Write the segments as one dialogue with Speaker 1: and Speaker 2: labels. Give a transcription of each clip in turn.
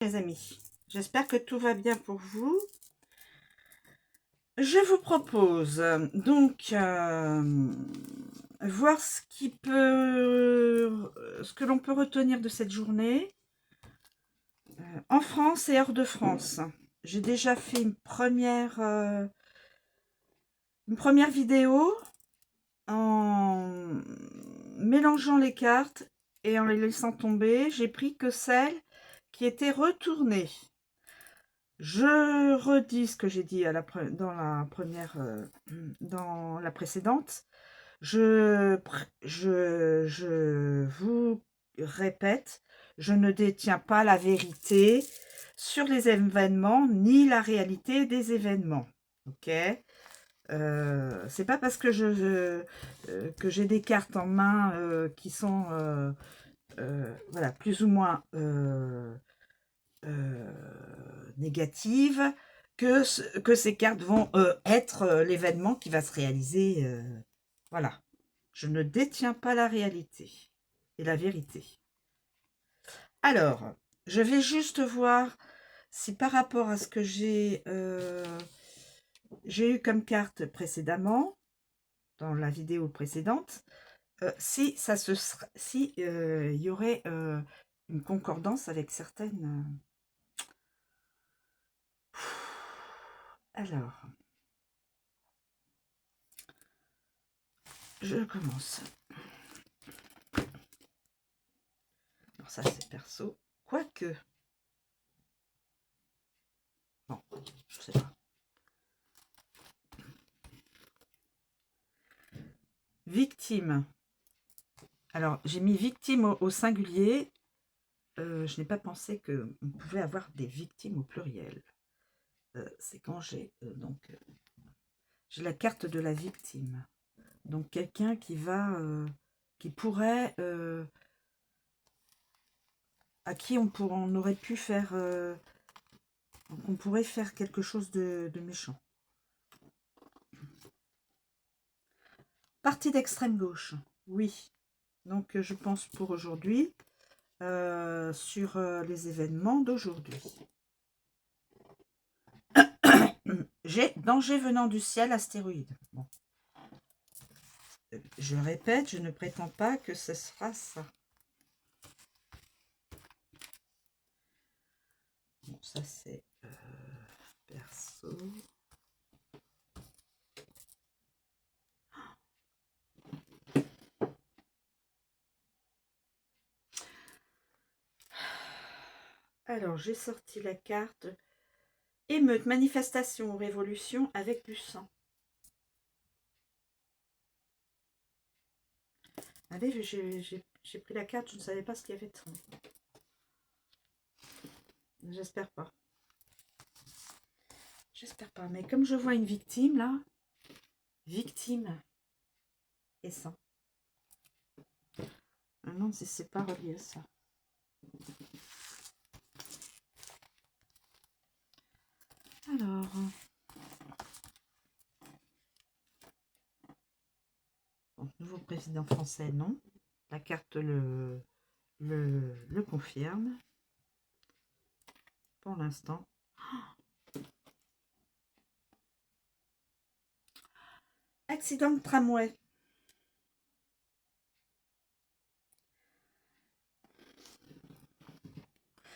Speaker 1: Les amis, j'espère que tout va bien pour vous. Je vous propose donc voir ce que l'on peut retenir de cette journée en France et hors de France. J'ai déjà fait une première vidéo en mélangeant les cartes et en les laissant tomber. J'ai pris que celles qui étaient retournées. Je redis ce que j'ai dit dans la précédente. Je vous répète, je ne détiens pas la vérité sur les événements ni la réalité des événements. Ok, c'est pas parce que que j'ai des cartes en main qui sont voilà, plus ou moins négatives que ces cartes vont être l'événement qui va se réaliser. Voilà. Je ne détiens pas la réalité et la vérité. Alors, je vais juste voir si par rapport à ce que j'ai eu comme carte précédemment, dans la vidéo précédente, si il y aurait une concordance avec certaines... Alors, je commence. Alors ça, c'est perso. Quoique... Bon, je sais pas. Victime. Alors, j'ai mis victime au singulier. Je n'ai pas pensé qu'on pouvait avoir des victimes au pluriel. C'est quand j'ai j'ai la carte de la victime. Donc, quelqu'un qui pourrait... à qui on aurait pu faire... on pourrait faire quelque chose de méchant. Parti d'extrême gauche, oui. Donc, je pense pour aujourd'hui, sur les événements d'aujourd'hui. J'ai danger venant du ciel, astéroïde. Bon. Je répète, je ne prétends pas que ce sera ça. Bon, ça c'est perso. Alors, j'ai sorti la carte émeute, manifestation ou révolution avec du sang. Allez, j'ai pris la carte, je ne savais pas ce qu'il y avait dedans. J'espère pas. J'espère pas. Mais comme je vois une victime là, victime et sang. Ah non, c'est pas relié à ça. Alors, bon, nouveau président français, non. La carte le confirme. Pour l'instant. Accident de tramway.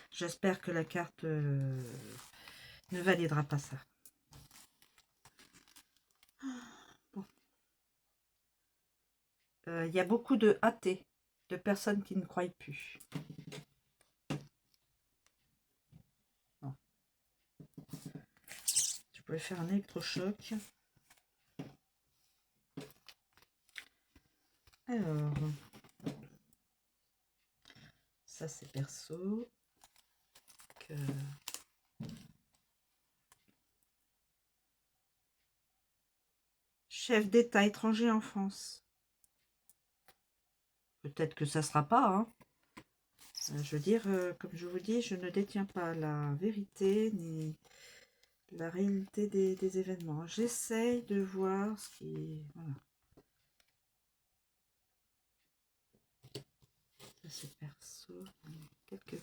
Speaker 1: J'espère que la carte ne validera pas ça. Bon. Y a beaucoup de athées, de personnes qui ne croient plus. Bon. Je pouvais faire un électrochoc. Alors, ça c'est perso. Que... Chef d'État étranger en France. Peut-être que ça ne sera pas. Hein. Je veux dire, comme je vous dis, je ne détiens pas la vérité ni la réalité des événements. J'essaye de voir ce qui... Voilà. Ça c'est perso. Quelques...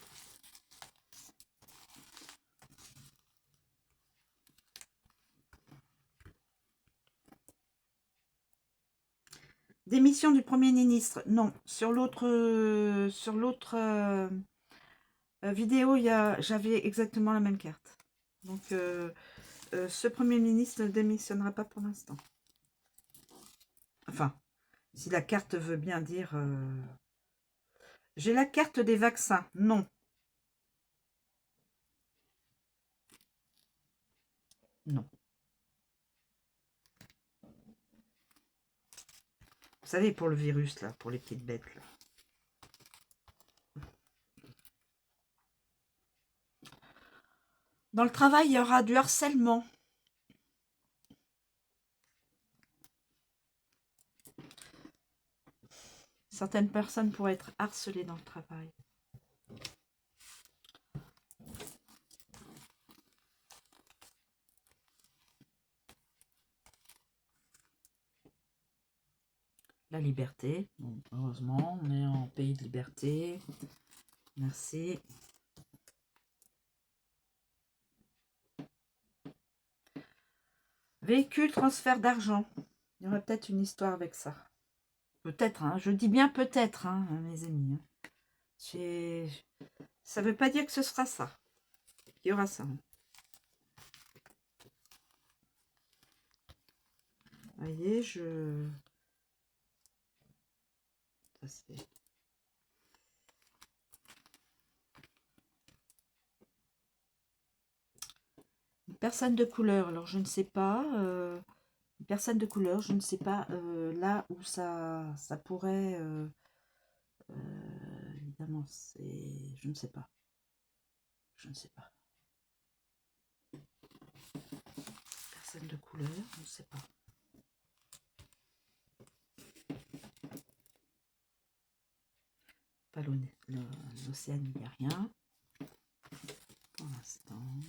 Speaker 1: Démission du Premier ministre. Non, sur l'autre vidéo, j'avais exactement la même carte. Donc, ce Premier ministre ne démissionnera pas pour l'instant. Enfin, si la carte veut bien dire... J'ai la carte des vaccins. Non. Non. Vous savez, pour le virus, là, pour les petites bêtes, là. Dans le travail, il y aura du harcèlement. Certaines personnes pourraient être harcelées dans le travail. La liberté. Bon, heureusement, on est en pays de liberté. Merci. Véhicule, transfert d'argent. Il y aurait peut-être une histoire avec ça. Peut-être, hein, je dis bien peut-être, hein, mes amis. Ça ne veut pas dire que ce sera ça. Il y aura ça. Vous voyez, ça c'est... Une personne de couleur, alors je ne sais pas... Une personne de couleur, je ne sais pas là où ça pourrait... évidemment, c'est... Je ne sais pas. Je ne sais pas. Personne de couleur, je ne sais pas. Pas l'océan, il n'y a rien. Pour l'instant.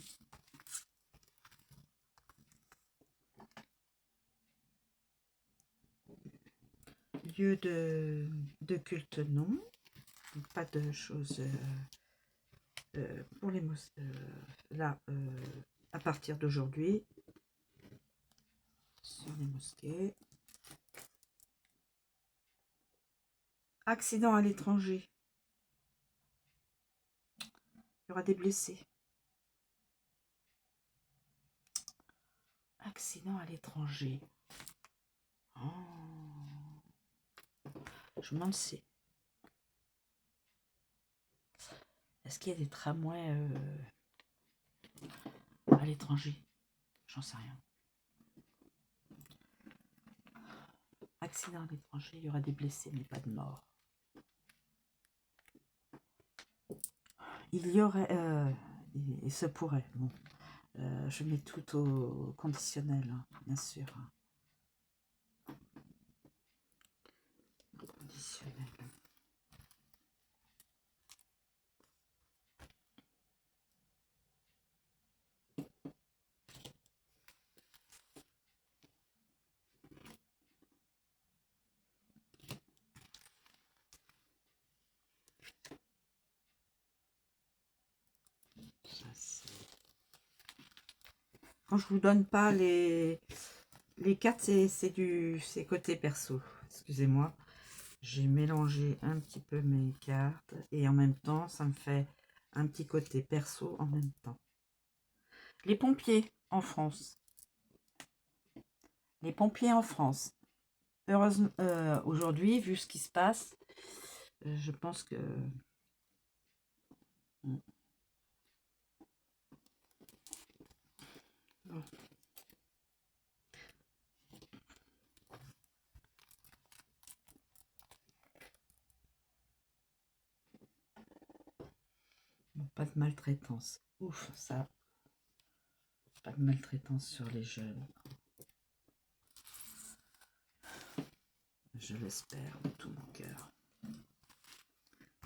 Speaker 1: Lieu de culte, non. Donc, pas de choses pour les là, à partir d'aujourd'hui, sur les mosquées. Accident à l'étranger. Il y aura des blessés. Accident à l'étranger. Oh. Je me demande si... Est-ce qu'il y a des tramways à l'étranger? J'en sais rien. Accident à l'étranger, il y aura des blessés, mais pas de morts. Il y aurait... il se pourrait. Bon. Je mets tout au conditionnel, hein, bien sûr. Conditionnel. Quand je vous donne pas les cartes, c'est côté perso. Excusez-moi. J'ai mélangé un petit peu mes cartes et en même temps, ça me fait un petit côté perso en même temps. Les pompiers en France. Les pompiers en France. Heureusement, aujourd'hui, vu ce qui se passe, je pense que... Bon. Pas de maltraitance. Ouf, ça. Pas de maltraitance sur les jeunes. Je l'espère de tout mon cœur.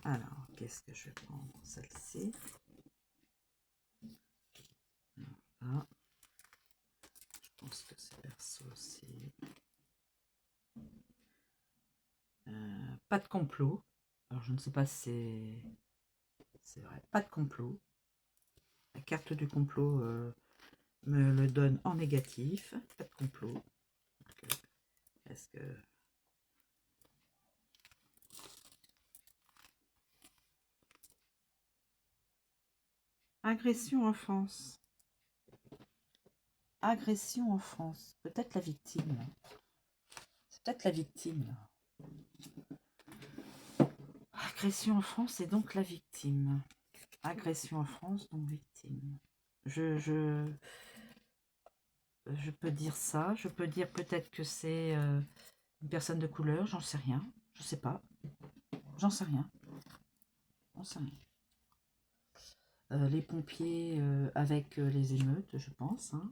Speaker 1: Alors, qu'est-ce que je vais prendre? Celle-ci. Voilà. Je pense que c'est perso aussi. Pas de complot. Alors, je ne sais pas si c'est vrai. Pas de complot. La carte du complot me le donne en négatif. Pas de complot. Est-ce que Agression en France. Agression en France. Peut-être la victime. C'est peut-être la victime. Là. Agression en France, c'est donc la victime. Agression en France, donc victime. Je peux dire ça. Je peux dire peut-être que c'est une personne de couleur. J'en sais rien. Je sais pas. J'en sais rien. J'en sais rien. Les pompiers avec les émeutes, je pense. Hein.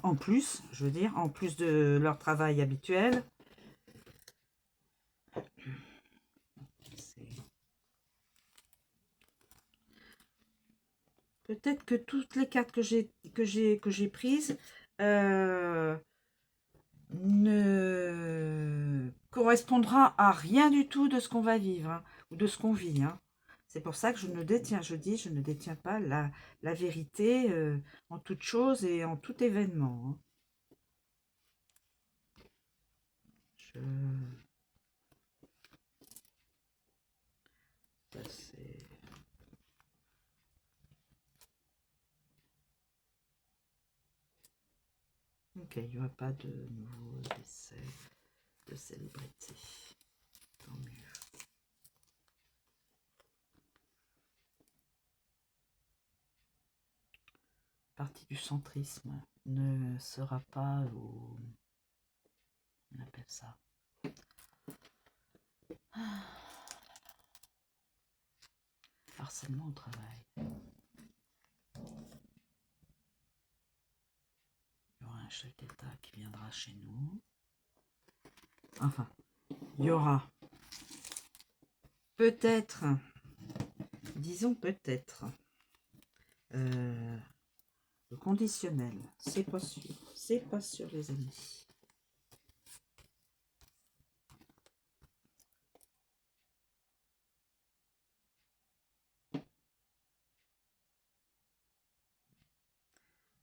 Speaker 1: En plus, je veux dire, en plus de leur travail habituel. Peut-être que toutes les cartes que j'ai prises ne correspondra à rien du tout de ce qu'on va vivre hein, ou de ce qu'on vit. Hein. C'est pour ça que je ne détiens, je ne détiens pas la vérité en toute chose et en tout événement. Hein. Ça, c'est... Ok, il n'y aura pas de nouveaux décès de célébrités. Tant mieux. Partie du centrisme ne sera pas au... On appelle ça. Harcèlement au travail. Il y aura un chef d'État qui viendra chez nous. Enfin, il y aura peut-être, disons peut-être, le conditionnel. C'est pas sûr. C'est pas sûr, les amis.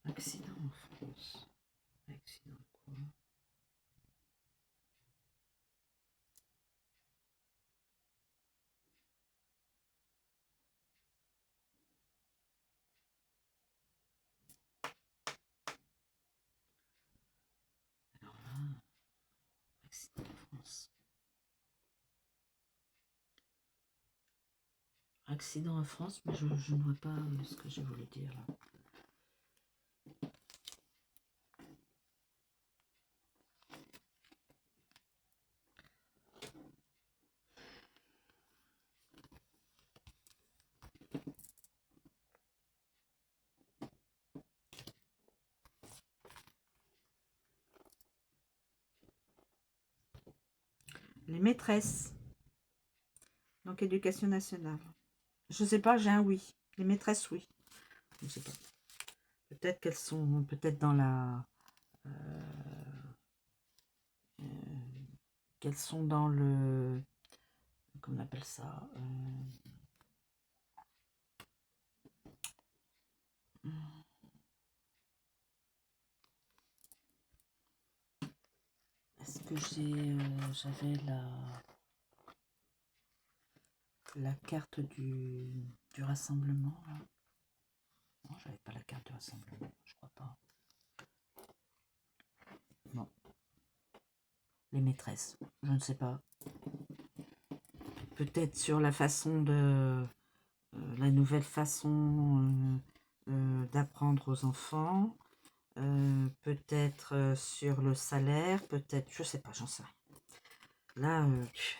Speaker 1: Accident en France. Accident quoi? Alors là, accident en France. Accident en France, mais je ne vois pas ce que j'ai voulu dire là. Les maîtresses. Donc, éducation nationale. Je sais pas, j'ai un oui. Les maîtresses, oui. Je sais pas. Peut-être qu'elles sont peut-être dans la... qu'elles sont dans le... Comment on appelle ça Est-ce que j'avais la carte du rassemblement là? Non, j'avais pas la carte du rassemblement, je crois pas. Non. Les maîtresses, je ne sais pas. Peut-être sur la façon de... la nouvelle façon d'apprendre aux enfants. Peut-être sur le salaire, peut-être, je sais pas, j'en sais rien. Là,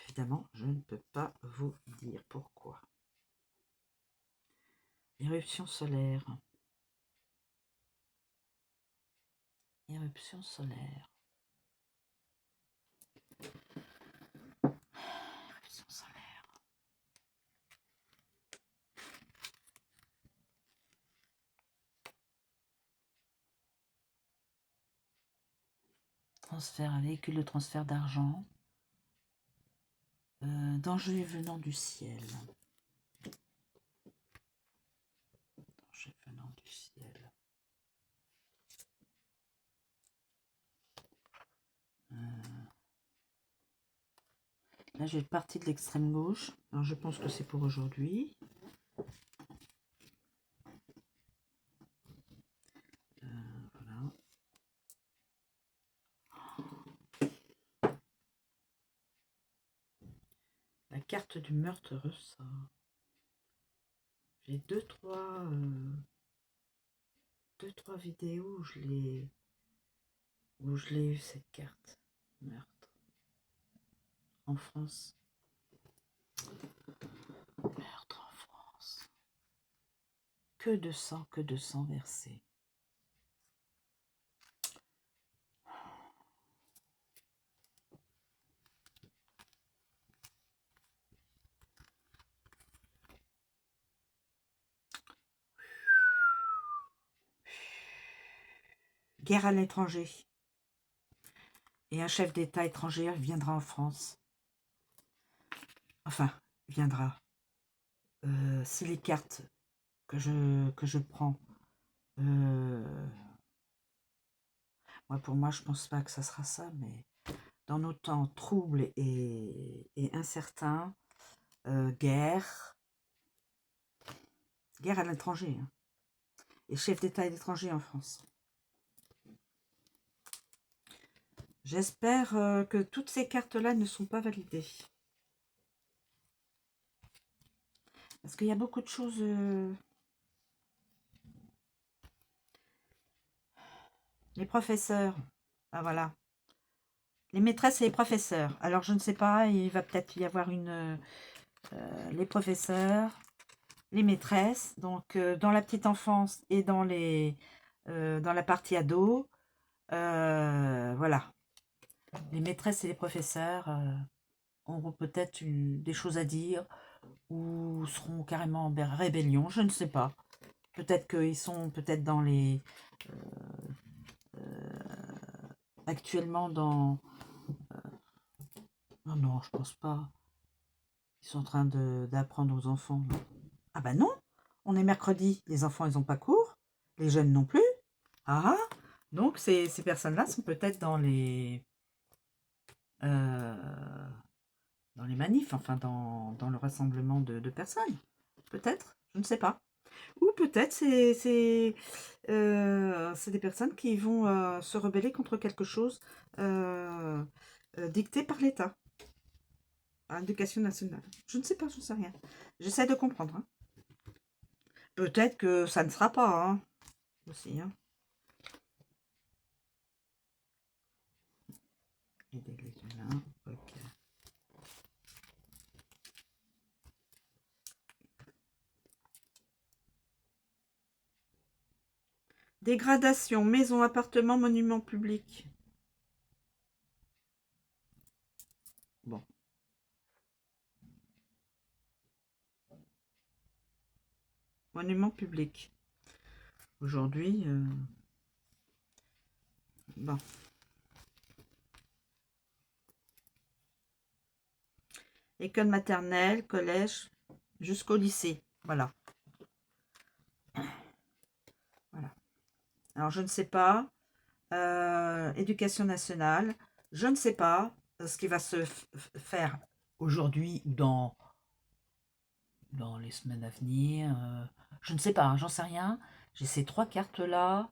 Speaker 1: évidemment, je ne peux pas vous dire pourquoi. Éruption solaire. Éruption solaire. Éruption solaire. Transfert, véhicule de transfert d'argent. Danger venant du ciel. Danger venant du ciel. Là, j'ai parti de l'extrême gauche. Alors, je pense que c'est pour aujourd'hui. carte du meurtre ressort. J'ai deux, trois vidéos où je l'ai eu cette carte. Meurtre. En France. Meurtre en France. Que de sang versé. Guerre à l'étranger. Et un chef d'État étranger viendra en France. Enfin, viendra. Si les cartes que je prends, pour moi, je pense pas que ça sera ça, mais dans nos temps troubles et incertains, guerre à l'étranger, hein, et chef d'État à l'étranger en France. J'espère que toutes ces cartes-là ne sont pas validées. Parce qu'il y a beaucoup de choses... Les professeurs, ah voilà. Les maîtresses et les professeurs. Alors, je ne sais pas, il va peut-être y avoir les professeurs, les maîtresses, donc dans la petite enfance et dans la partie ado. Voilà. Les maîtresses et les professeurs auront peut-être des choses à dire ou seront carrément en rébellion, je ne sais pas. Peut-être qu'ils sont peut-être dans les... actuellement dans... non, je pense pas. Ils sont en train d'apprendre aux enfants. Ah bah non, on est mercredi, les enfants ils n'ont pas cours, les jeunes non plus. Ah, donc ces personnes-là sont peut-être dans les manifs, enfin dans le rassemblement de personnes. Peut-être, je ne sais pas. Ou peut-être c'est des personnes qui vont se rebeller contre quelque chose dicté par l'État, par l'éducation nationale. Je ne sais pas, je ne sais rien. J'essaie de comprendre. Hein. Peut-être que ça ne sera pas, hein, aussi. Hein. Ok. Dégradation, maison, appartement, monument public. Bon. Monument public. Aujourd'hui, bon. École maternelle, collège, jusqu'au lycée. Voilà. Voilà. Alors, je ne sais pas. Éducation nationale. Je ne sais pas ce qui va se faire aujourd'hui ou dans les semaines à venir. Je ne sais pas, hein, j'en sais rien. J'ai ces trois cartes-là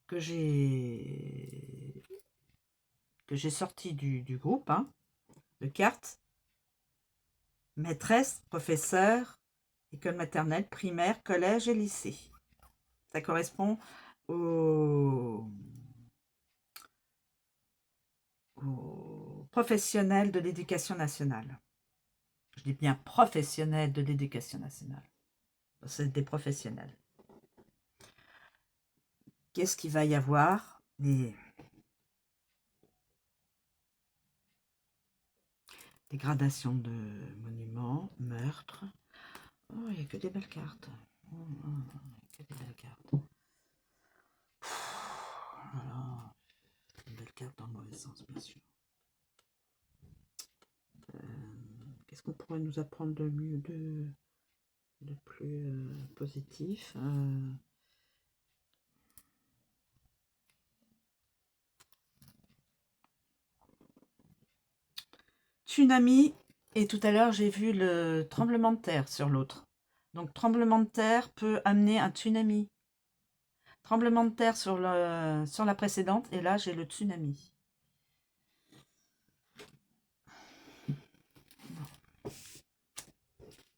Speaker 1: que j'ai sorties du groupe, hein, de cartes. Maîtresse, professeur, école maternelle, primaire, collège et lycée. Ça correspond aux professionnels de l'éducation nationale. Je dis bien professionnels de l'éducation nationale. C'est des professionnels. Qu'est-ce qu'il va y avoir? Des dégradations de monuments, meurtres. Oh, il n'y a que des belles cartes. Que des belles cartes. Voilà. Une belle carte dans le mauvais sens, bien sûr. Qu'est-ce qu'on pourrait nous apprendre de mieux, de plus positif? Tsunami, et tout à l'heure j'ai vu le tremblement de terre sur l'autre. Donc tremblement de terre peut amener un tsunami. Tremblement de terre sur la précédente, et là j'ai le tsunami.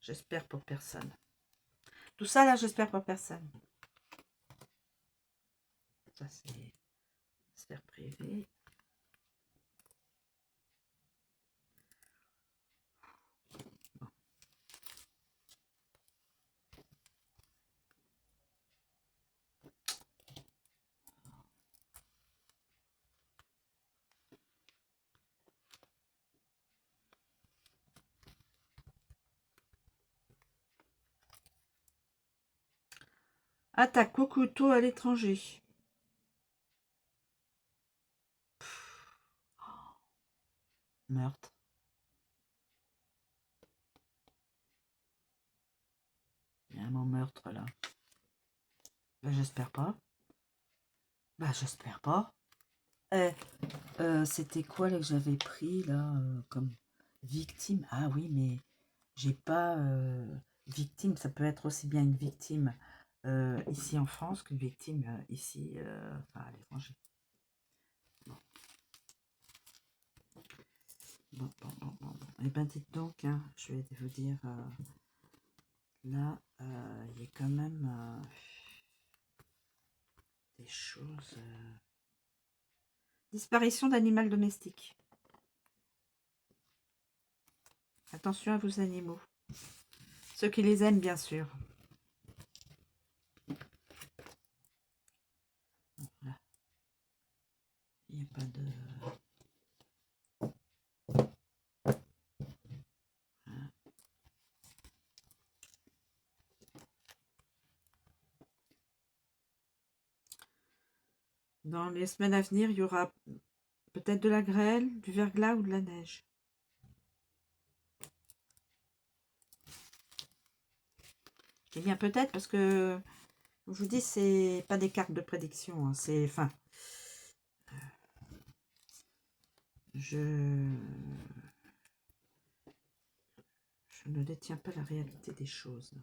Speaker 1: J'espère pour personne. Tout ça, là, j'espère pour personne. Ça, c'est sphère privée. Bon. Attaque au couteau à l'étranger. Meurtre. Il y a un mot meurtre là. Bah, j'espère pas. Bah, j'espère pas. C'était quoi là que j'avais pris là comme victime? Ah oui, mais j'ai pas victime. Ça peut être aussi bien une victime ici en France qu'une victime ici enfin, à l'étranger. Bon. Bon. Eh ben dites donc, hein, je vais vous dire là, il y a quand même des choses. Disparition d'animal domestique. Attention à vos animaux. Ceux qui les aiment, bien sûr. Voilà. Il n'y a pas de... Voilà. Dans les semaines à venir, il y aura peut-être de la grêle, du verglas ou de la neige. Eh bien, peut-être parce que, je vous dis, c'est pas des cartes de prédiction. Hein, c'est... Enfin... Je ne détiens pas la réalité des choses.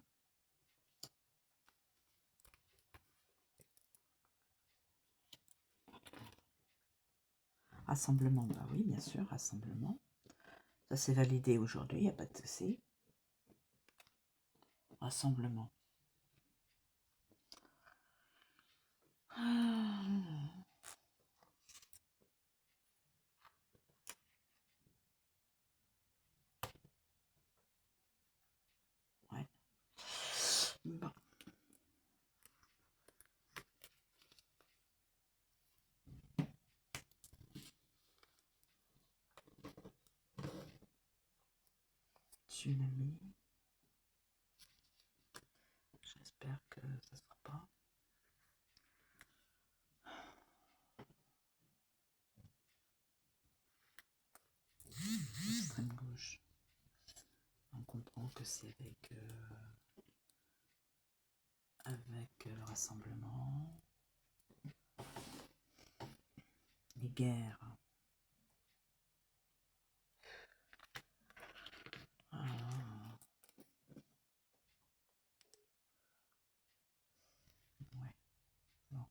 Speaker 1: Rassemblement, bah oui, bien sûr, rassemblement. Ça c'est validé aujourd'hui, il n'y a pas de souci. Rassemblement. Ouais. Bon. Tsunami. J'espère que ça ne sera pas. Extrême gauche. On comprend que c'est avec le rassemblement. Les guerres. Ah. Ouais. Bon.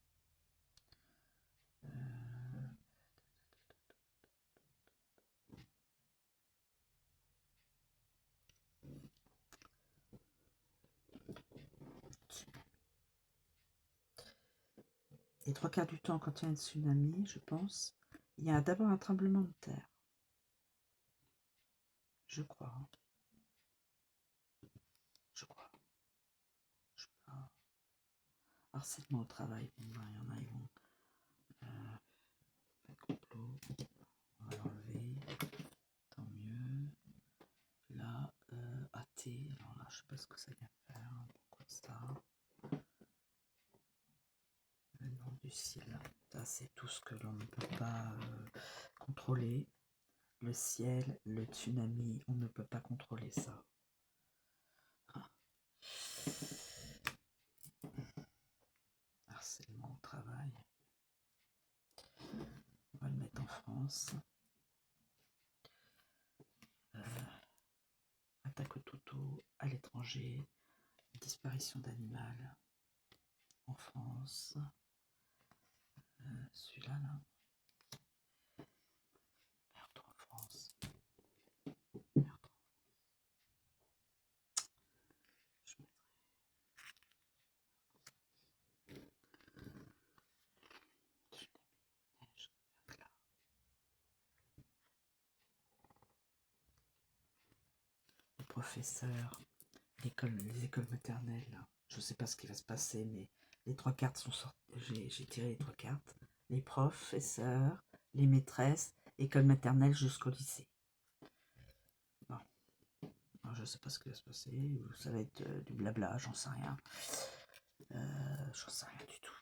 Speaker 1: Les trois quarts du temps, quand il y a un tsunami, je pense, il y a d'abord un tremblement de terre. Je crois. Je crois. Je sais pas. Harcèlement au travail. Bon, ben, il y en a, ils vont. Complot. On va l'enlever. Tant mieux. Là, athée. Alors là, je sais pas ce que ça vient faire. Pourquoi ça? Le nom du ciel. Ça, c'est tout ce que l'on ne peut pas contrôler. Le ciel, le tsunami, on ne peut pas contrôler ça. Ah. Harcèlement au travail. On va le mettre en France. Attaque au toutou à l'étranger. Disparition d'animal en France. Celui-là, là. Meurtre en France. Meurtre. professeurs, les écoles maternelles. Je ne sais pas ce qui va se passer, mais les 3 cartes sont sorties. J'ai tiré les 3 cartes. Les professeurs, les maîtresses, école maternelle jusqu'au lycée. Bon. Alors, je ne sais pas ce qui va se passer. Ou ça va être du blabla, j'en sais rien. J'en sais rien du tout.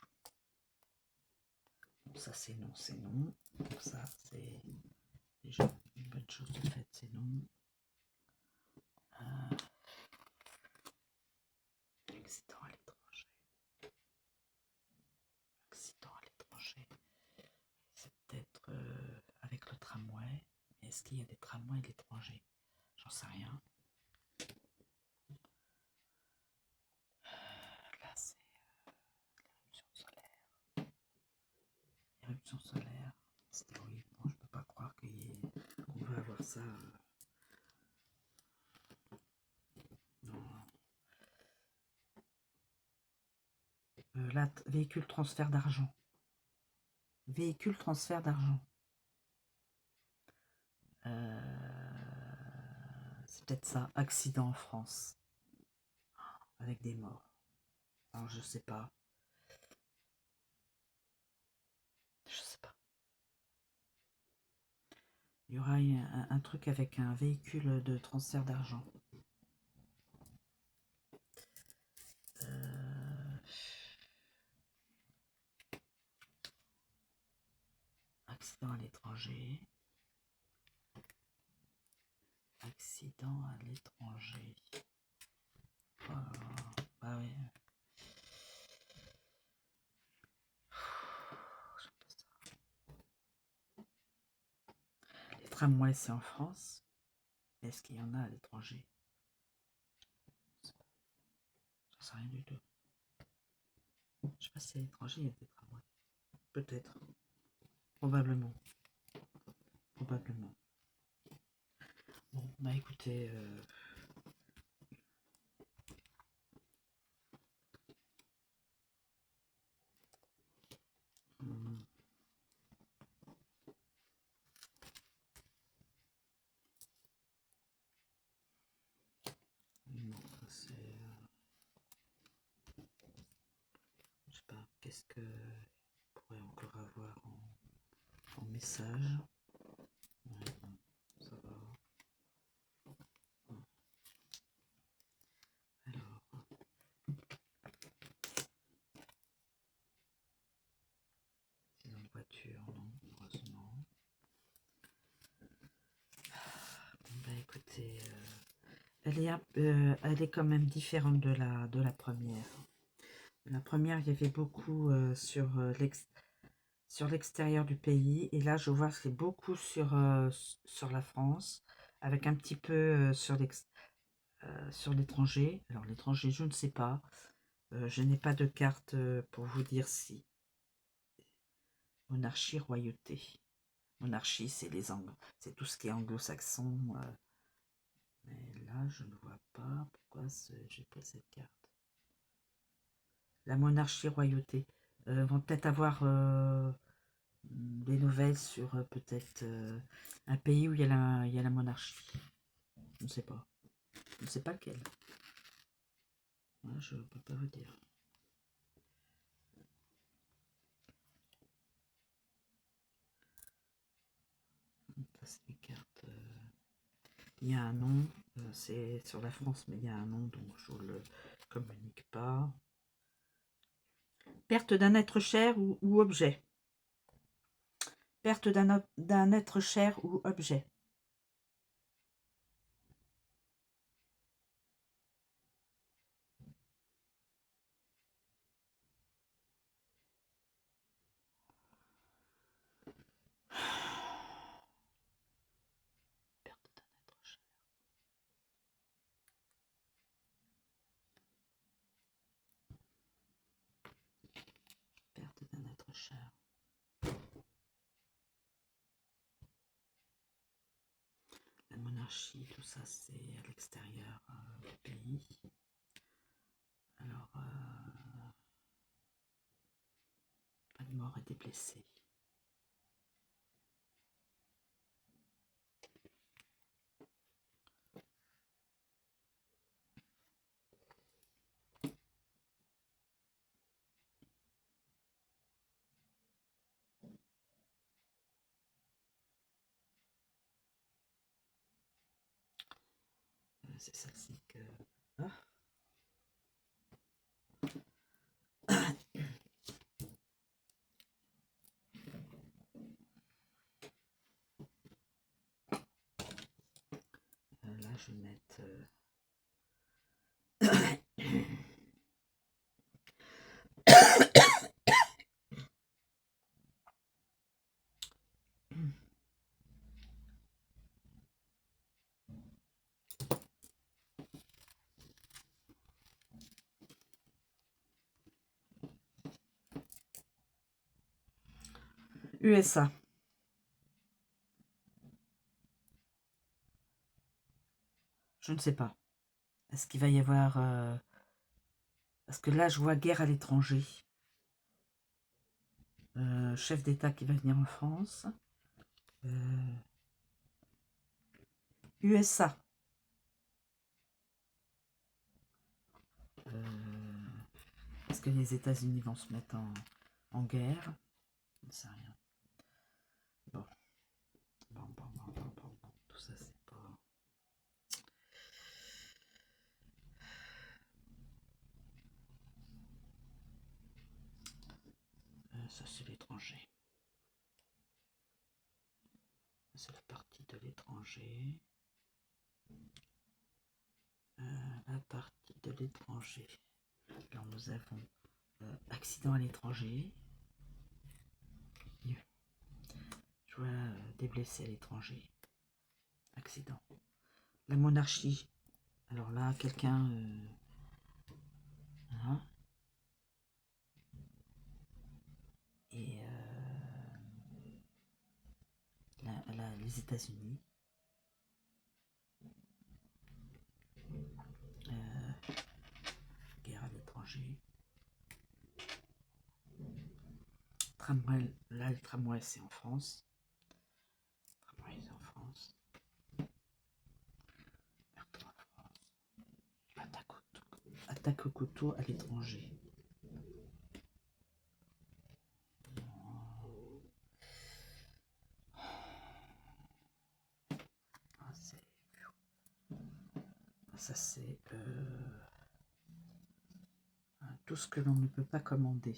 Speaker 1: Bon, ça c'est non, c'est non. Ça c'est déjà une bonne chose de fait, c'est non. Accident à l'étranger. Accident à l'étranger. C'est peut-être avec le tramway. Mais est-ce qu'il y a des tramways à l'étranger? J'en sais rien. Là, c'est l'éruption solaire. Éruption solaire. Stéroïde. Bon, je peux pas croire qu'on va avoir ça. Non. Là, véhicule transfert d'argent. Véhicule transfert d'argent. C'est peut-être ça. Accident en France. Avec des morts. Alors, je sais pas. Je sais pas. Il y aura un truc avec un véhicule de transfert d'argent. Accident à l'étranger. Accident à l'étranger. Oh, bah oui. Les tramways, c'est en France. Est-ce qu'il y en a à l'étranger? J'en sais rien du tout. Je sais pas si à l'étranger il y a des tramways. Peut-être. Probablement. Probablement. Bon, bah écoutez, non, ça c'est... je sais pas, qu'est-ce que pourrait encore avoir en message? Ouais, bon, ça va. Alors, c'est dans une voiture, non, heureusement. Bon, bah écoutez, elle est quand même différente de la première. La première, il y avait beaucoup sur l'extérieur du pays. Et là, je vois que c'est beaucoup sur la France, avec un petit peu sur l'étranger. Alors, l'étranger, je ne sais pas. Je n'ai pas de carte pour vous dire si. Monarchie, royauté. Monarchie, c'est c'est tout ce qui est anglo-saxon. Mais là, je ne vois pas pourquoi j'ai pas cette carte. La monarchie, royauté. Vont peut-être avoir des nouvelles sur peut-être un pays où il y a la monarchie. Je ne sais pas. Je ne sais pas lequel. Moi, je ne peux pas vous dire. Ça, c'est des cartes. Il y a un nom. C'est sur la France, mais il y a un nom, donc je ne le communique pas. Perte d'un être cher ou objet. Perte d'un être cher ou objet. Perte d'un être cher. Perte d'un être cher. La monarchie, tout ça, c'est à l'extérieur du pays. Alors, pas de mort et des blessés. C'est celle-ci que... Ah. Là, je vais mettre... USA. Je ne sais pas. Est-ce qu'il va y avoir... Parce que là, je vois guerre à l'étranger. Chef d'État qui va venir en France. USA. Est-ce que les États-Unis vont se mettre en guerre? Je ne sais rien. Bon. Tout ça, c'est pas... ça, c'est l'étranger. C'est la partie de l'étranger. La partie de l'étranger. Alors, nous avons accident à l'étranger. Je vois des blessés à l'étranger. Accident. La monarchie. Alors là, quelqu'un... hein, et les États-Unis. Guerre à l'étranger. Tramway, là, le tramway, c'est en France. Tramway, c'est en France. Attaque au couteau à l'étranger. Ça, c'est tout ce que l'on ne peut pas commander.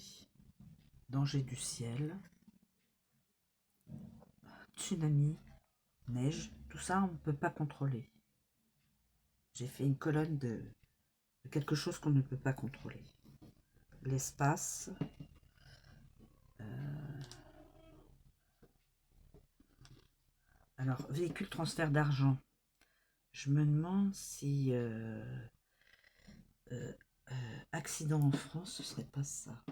Speaker 1: Danger du ciel. Tsunami. Neige. Tout ça, on ne peut pas contrôler. J'ai fait une colonne de quelque chose qu'on ne peut pas contrôler. L'espace. Alors, véhicule transfert d'argent. Je me demande si accident en France, ce serait pas ça.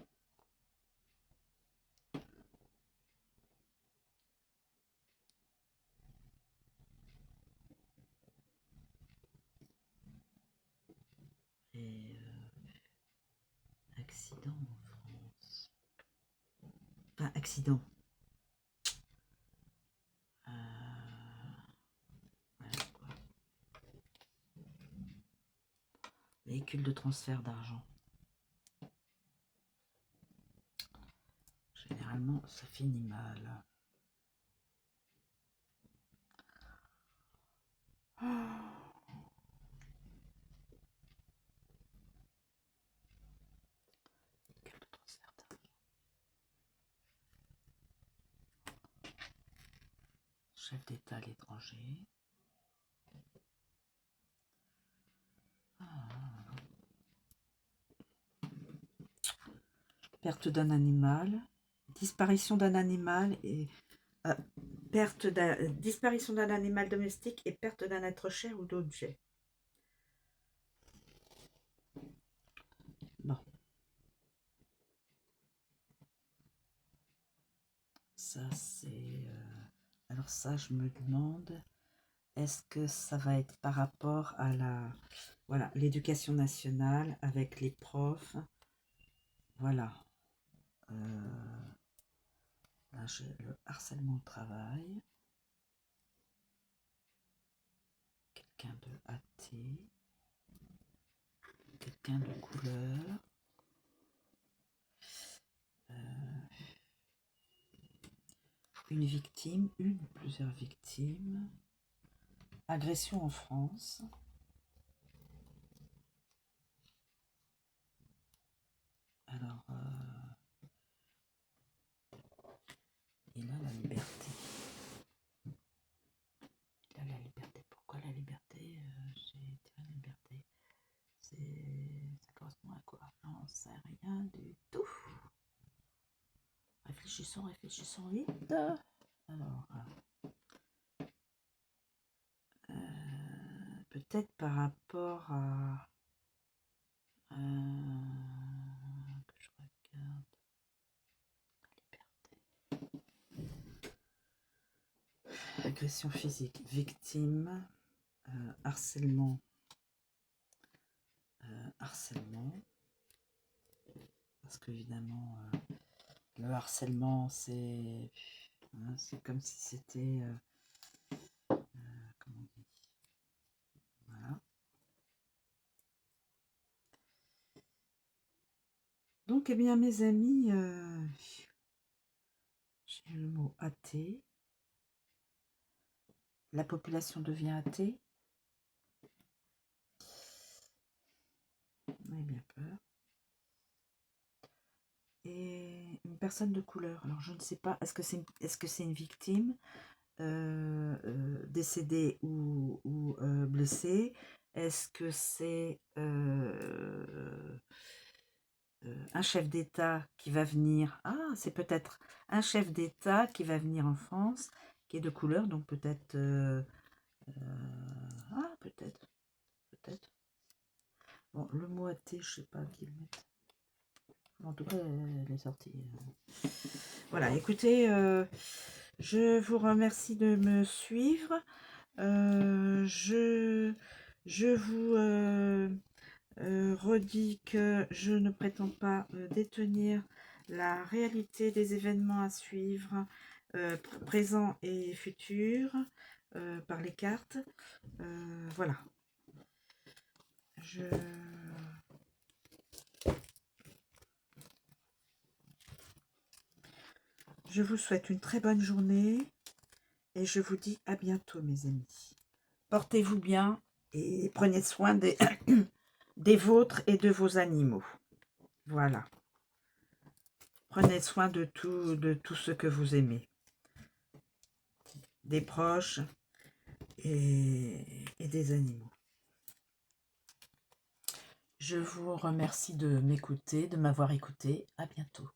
Speaker 1: Et accident en France. Enfin, accident. Véhicule de transfert d'argent. Généralement, ça finit mal. Véhicule de transfert d'argent. Chef d'État à l'étranger. Perte d'un animal. Disparition d'un animal et... disparition d'un animal domestique et perte d'un être cher ou d'objet. Bon. Ça, c'est... alors ça, je me demande, est-ce que ça va être par rapport à la... Voilà, l'éducation nationale avec les profs. Voilà. Là, j'ai le harcèlement au travail. Quelqu'un de athée. Quelqu'un de couleur. Une victime, une ou plusieurs victimes. Agression en France. Alors, il a la liberté. Il a la liberté. Pourquoi la liberté? J'ai tiré la liberté. Ça correspond à quoi? J'en sais rien du tout. Réfléchissons vite. Alors, peut-être par rapport à... que je regarde. La liberté. Agression physique, victime, harcèlement. Harcèlement. Parce qu'évidemment, le harcèlement, c'est comme si c'était... comment on dit? Voilà. Donc, eh bien, mes amis, j'ai le mot athée. La population devient athée. On a bien peur. Et une personne de couleur. Alors, je ne sais pas, est-ce que c'est une victime décédée ou blessée? Est-ce que c'est un chef d'État qui va venir? Ah, c'est peut-être un chef d'État qui va venir en France, qui est de couleur, donc peut-être... ah, peut-être. Bon, le mot athée, je sais pas qui le mettre. En tout cas, elle est sortie. Voilà, écoutez, je vous remercie de me suivre. Je vous redis que je ne prétends pas détenir la réalité des événements à suivre, présents et futurs, par les cartes. Voilà. Je vous souhaite une très bonne journée et je vous dis à bientôt, mes amis. Portez-vous bien et prenez soin des, des vôtres et de vos animaux. Voilà. Prenez soin de tout ce que vous aimez. Des proches et des animaux. Je vous remercie de m'écouter, de m'avoir écouté. À bientôt.